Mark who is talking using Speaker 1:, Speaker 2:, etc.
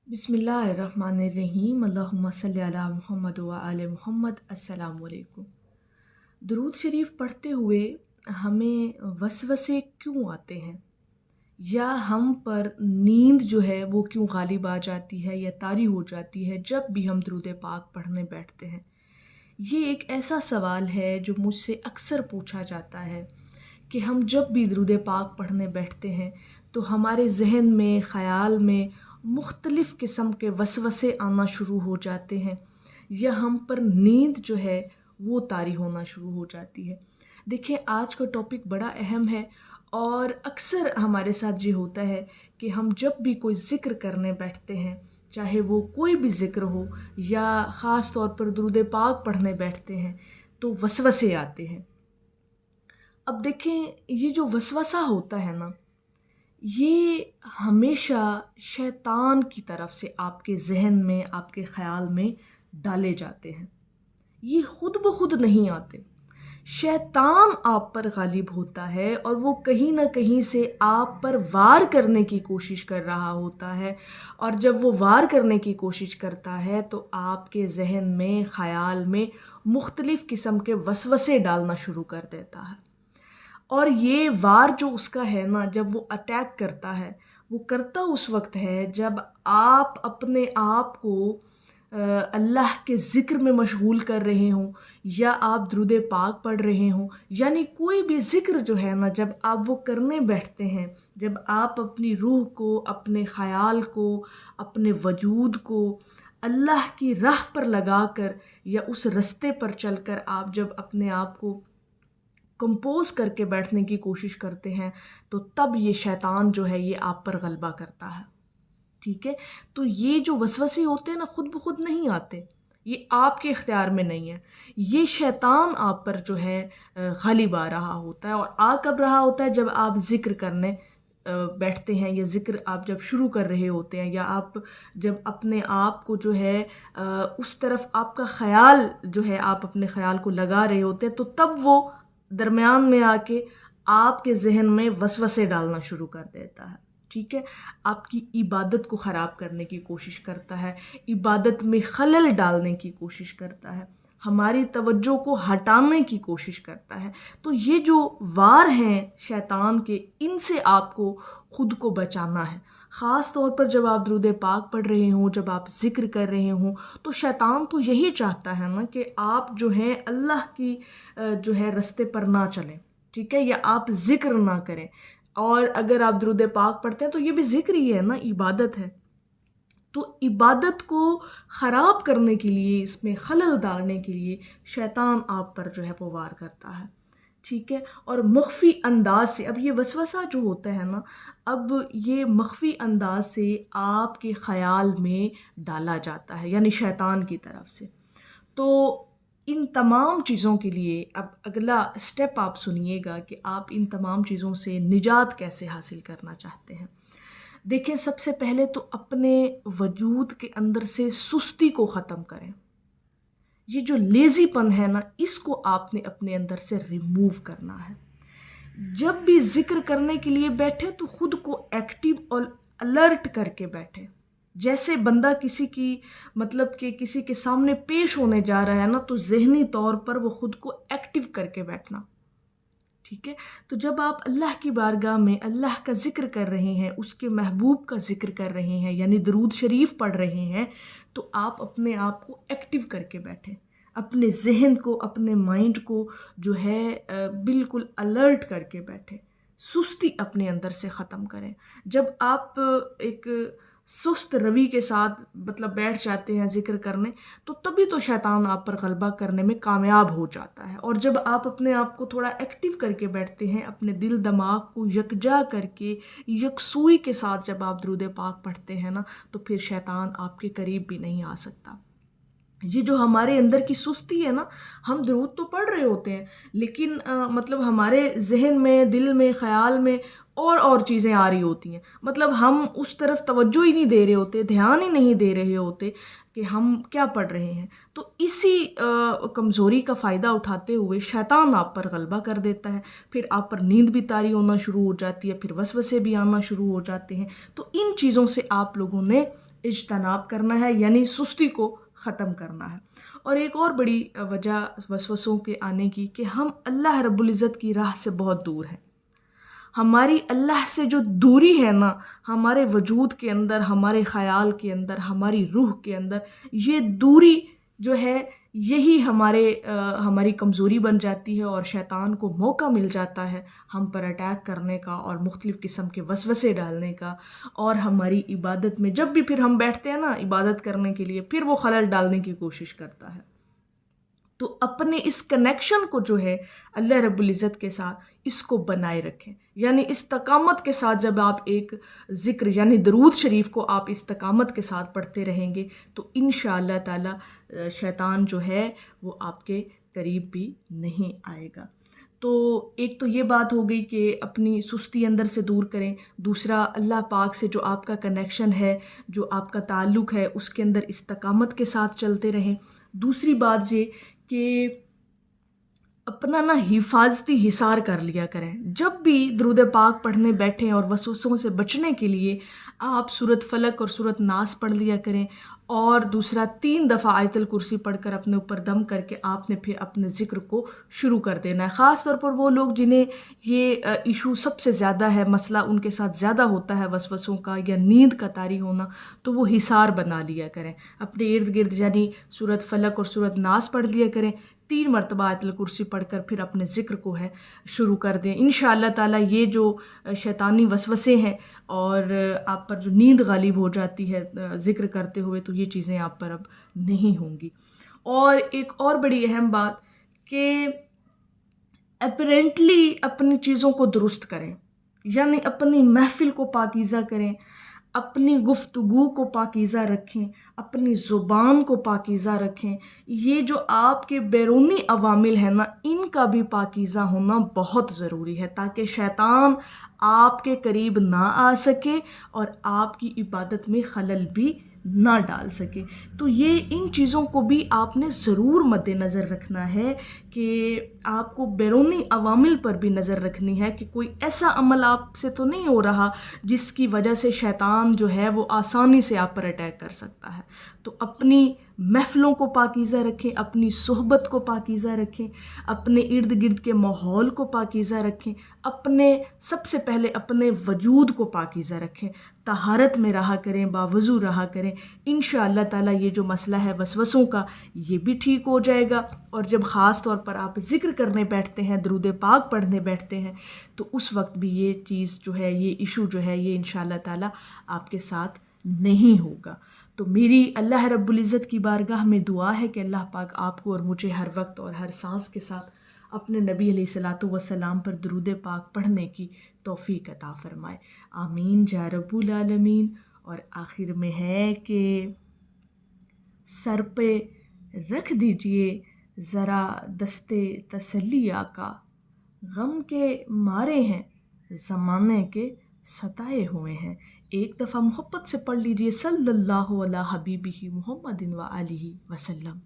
Speaker 1: बिस्मिल्लाहिर्रहमानिर्रहीम अल्लाहुम्मा सल्ली अला मुहम्मद व आले मुहम्मद। अस्सलाम वालेकुम। दुरूद शरीफ पढ़ते हुए हमें वसवसे क्यों आते हैं, या हम पर नींद जो है वो क्यों गालिब आ जाती है या तारी हो जाती है जब भी हम दुरूद पाक पढ़ने बैठते हैं। ये एक ऐसा सवाल है जो मुझसे अक्सर पूछा जाता है कि हम जब भी दुरूद पाक पढ़ने बैठते हैं तो हमारे जहन में, ख़याल में मुख्तलिफ़ किस्म के वसवसे आना शुरू हो जाते हैं, या हम पर नींद जो है वो तारी होना शुरू हो जाती है। देखिए, आज का टॉपिक बड़ा अहम है और अक्सर हमारे साथ ये होता है कि हम जब भी कोई ज़िक्र करने बैठते हैं, चाहे वो कोई भी ज़िक्र हो या ख़ास तौर पर दुरूद पाक पढ़ने बैठते हैं, तो वसवसे आते हैं। अब देखें, ये जो वसवसा होता है ना, ये हमेशा शैतान की तरफ से आपके जहन में, आपके ख़याल में डाले जाते हैं। ये खुद ब खुद नहीं आते। शैतान आप पर गालिब होता है और वो कहीं ना कहीं से आप पर वार करने की कोशिश कर रहा होता है, और जब वो वार करने की कोशिश करता है तो आपके जहन में, ख़याल में मुख्तलिफ़ किस्म के वसवसे डालना शुरू कर देता है। और ये वार जो उसका है ना, जब वो अटैक करता है, वो करता उस वक्त है जब आप अपने आप को अल्लाह के ज़िक्र में मशगूल कर रहे हों, या आप दुरूद पाक पढ़ रहे हों, यानी कोई भी ज़िक्र जो है ना, जब आप वो करने बैठते हैं, जब आप अपनी रूह को, अपने ख़याल को, अपने वजूद को अल्लाह की राह पर लगाकर या उस रास्ते पर चलकर आप जब अपने आप को कंपोज करके बैठने की कोशिश करते हैं, तो तब ये शैतान जो है ये आप पर गलबा करता है। ठीक है, तो ये जो वसवसे होते हैं ना, खुद ब खुद नहीं आते, ये आपके इख्तियार में नहीं है। ये शैतान आप पर जो है गालिब आ रहा होता है। और आ कब रहा होता है? जब आप ज़िक्र करने बैठते हैं, या ज़िक्र आप जब शुरू कर रहे होते हैं, या आप जब अपने आप को जो है उस तरफ आपका ख़याल जो है, आप अपने ख़याल को लगा रहे होते हैं, तो तब वो दरमियान में आके आपके जहन में वसवसे डालना शुरू कर देता है। ठीक है, आपकी इबादत को ख़राब करने की कोशिश करता है, इबादत में खलल डालने की कोशिश करता है, हमारी तवज्जो को हटाने की कोशिश करता है। तो ये जो वार हैं शैतान के, इनसे आपको खुद को बचाना है। ख़ास तौर पर जब आप दुरूद पाक पढ़ रहे हों, जब आप ज़िक्र कर रहे हों, तो शैतान तो यही चाहता है ना कि आप जो है अल्लाह की जो है रास्ते पर ना चलें। ठीक है, या आप ज़िक्र ना करें। और अगर आप दुरूद पाक पढ़ते हैं तो ये भी ज़िक्र ही है ना, इबादत है। तो इबादत को ख़राब करने के लिए, इसमें खलल डालने के लिए शैतान आप पर जो है वो वार करता है। ठीक है, और मख्फ़ी अंदाज से, अब ये वसवसा जो होता है ना, अब ये मख्फ़ी अंदाज से आपके ख़याल में डाला जाता है, यानी शैतान की तरफ से। तो इन तमाम चीज़ों के लिए अब अगला स्टेप आप सुनिएगा कि आप इन तमाम चीज़ों से निजात कैसे हासिल करना चाहते हैं। देखिए, सबसे पहले तो अपने वजूद के अंदर से सुस्ती को ख़त्म करें। ये जो लेज़ीपन है ना, इसको आपने अपने अंदर से रिमूव करना है। जब भी ज़िक्र करने के लिए बैठे तो खुद को एक्टिव और अलर्ट करके बैठे। जैसे बंदा किसी की, मतलब कि किसी के सामने पेश होने जा रहा है ना, तो ज़हनी तौर पर वो खुद को एक्टिव करके बैठना। ठीक है, तो जब आप अल्लाह की बारगाह में अल्लाह का ज़िक्र कर रहे हैं, उसके महबूब का ज़िक्र कर रहे हैं, यानी दुरूद शरीफ पढ़ रहे हैं, तो आप अपने आप को एक्टिव करके बैठें। अपने जहन को, अपने माइंड को जो है बिल्कुल अलर्ट करके बैठें। सुस्ती अपने अंदर से ख़त्म करें। जब आप एक सुस्त रवि के साथ मतलब बैठ जाते हैं ज़िक्र करने, तो तभी तो शैतान आप पर गलबा करने में कामयाब हो जाता है। और जब आप अपने आप को थोड़ा एक्टिव करके बैठते हैं, अपने दिल दिमाग को यकजा करके, यकसुई के साथ जब आप दुरूद पाक पढ़ते हैं ना, तो फिर शैतान आपके करीब भी नहीं आ सकता। ये जो हमारे अंदर की सुस्ती है ना, हम दुरूद तो पढ़ रहे होते हैं, लेकिन मतलब हमारे जहन में, दिल में, ख़याल में और चीज़ें आ रही होती हैं। मतलब हम उस तरफ तवज्जो ही नहीं दे रहे होते, ध्यान ही नहीं दे रहे होते कि हम क्या पढ़ रहे हैं। तो इसी कमज़ोरी का फ़ायदा उठाते हुए शैतान आप पर गलबा कर देता है। फिर आप पर नींद भी तारी होना शुरू हो जाती है, फिर वसवसे भी आना शुरू हो जाते हैं। तो इन चीज़ों से आप लोगों ने اجتناب کرنا ہے، یعنی سستی کو ختم کرنا ہے۔ اور ایک اور بڑی وجہ وسوسوں کے آنے کی کہ ہم اللہ رب العزت کی راہ سے بہت دور ہیں۔ ہماری اللہ سے جو دوری ہے نا، ہمارے وجود کے اندر، ہمارے خیال کے اندر، ہماری روح کے اندر، یہ دوری جو ہے یہی ہماری کمزوری بن جاتی ہے، اور شیطان کو موقع مل جاتا ہے ہم پر اٹیک کرنے کا اور مختلف قسم کے وسوسے ڈالنے کا، اور ہماری عبادت میں جب بھی پھر ہم بیٹھتے ہیں نا عبادت کرنے کے لیے، پھر وہ خلل ڈالنے کی کوشش کرتا ہے۔ تو اپنے اس کنیکشن کو جو ہے اللہ رب العزت کے ساتھ، اس کو بنائے رکھیں، یعنی استقامت کے ساتھ جب آپ ایک ذکر یعنی درود شریف کو آپ استقامت کے ساتھ پڑھتے رہیں گے تو انشاءاللہ تعالی شیطان جو ہے وہ آپ کے قریب بھی نہیں آئے گا۔ تو ایک تو یہ بات ہو گئی کہ اپنی سستی اندر سے دور کریں، دوسرا اللہ پاک سے جو آپ کا کنیکشن ہے، جو آپ کا تعلق ہے، اس کے اندر استقامت کے ساتھ چلتے رہیں۔ دوسری بات یہ کہ اپنا حفاظتی حصار کر لیا کریں، جب بھی درود پاک پڑھنے بیٹھیں اور وسوسوں سے بچنے کے لیے آپ سورۃ فلق اور سورۃ ناس پڑھ لیا کریں، اور دوسرا 3 دفعہ آیت الکرسی پڑھ کر اپنے اوپر دم کر کے آپ نے پھر اپنے ذکر کو شروع کر دینا ہے۔ خاص طور پر وہ لوگ جنہیں یہ ایشو سب سے زیادہ ہے، مسئلہ ان کے ساتھ زیادہ ہوتا ہے وسوسوں کا یا نیند کا طاری ہونا، تو وہ حصار بنا لیا کریں اپنے ارد گرد، یعنی سورۃ فلق اور سورۃ ناس پڑھ لیا کریں، 3 مرتبہ آیت الکرسی پڑھ کر پھر اپنے ذکر کو ہے شروع کر دیں۔ انشاءاللہ تعالی یہ جو شیطانی وسوسے ہیں اور آپ پر جو نیند غالب ہو جاتی ہے ذکر کرتے ہوئے، تو یہ چیزیں آپ پر اب نہیں ہوں گی۔ اور ایک اور بڑی اہم بات کہ اپیرنٹلی اپنی چیزوں کو درست کریں، یعنی اپنی محفل کو پاکیزہ کریں، اپنی گفتگو کو پاکیزہ رکھیں، اپنی زبان کو پاکیزہ رکھیں۔ یہ جو آپ کے بیرونی عوامل ہیں نا، ان کا بھی پاکیزہ ہونا بہت ضروری ہے، تاکہ شیطان آپ کے قریب نہ آ سکے اور آپ کی عبادت میں خلل بھی نہ ڈال سکے۔ تو یہ ان چیزوں کو بھی آپ نے ضرور مد نظر رکھنا ہے کہ آپ کو بیرونی عوامل پر بھی نظر رکھنی ہے کہ کوئی ایسا عمل آپ سے تو نہیں ہو رہا جس کی وجہ سے شیطان جو ہے وہ آسانی سے آپ پر اٹیک کر سکتا ہے۔ تو اپنی محفلوں کو پاکیزہ رکھیں، اپنی صحبت کو پاکیزہ رکھیں، اپنے ارد گرد کے ماحول کو پاکیزہ رکھیں، سب سے پہلے اپنے وجود کو پاکیزہ رکھیں، طہارت میں رہا کریں، باوضو رہا کریں۔ انشاءاللہ تعالی یہ جو مسئلہ ہے وسوسوں کا، یہ بھی ٹھیک ہو جائے گا۔ اور جب خاص طور پر آپ ذکر کرنے بیٹھتے ہیں، درود پاک پڑھنے بیٹھتے ہیں، تو اس وقت بھی یہ چیز جو ہے، یہ ایشو جو ہے، یہ انشاءاللہ تعالی آپ کے ساتھ نہیں ہوگا۔ تو میری اللہ رب العزت کی بارگاہ میں دعا ہے کہ اللہ پاک آپ کو اور مجھے ہر وقت اور ہر سانس کے ساتھ اپنے نبی علیہ الصلوۃ والسلام پر درود پاک پڑھنے کی توفیق عطا فرمائے۔ آمین یا رب العالمین۔ اور آخر میں ہے کہ سر پہ رکھ دیجئے ذرا دستے تسلی آقا، غم کے مارے ہیں زمانے کے ستائے ہوئے ہیں۔ ایک دفعہ محبت سے پڑھ لیجئے صلی اللہ علیہ حبیبہ محمد و آلہ وسلم۔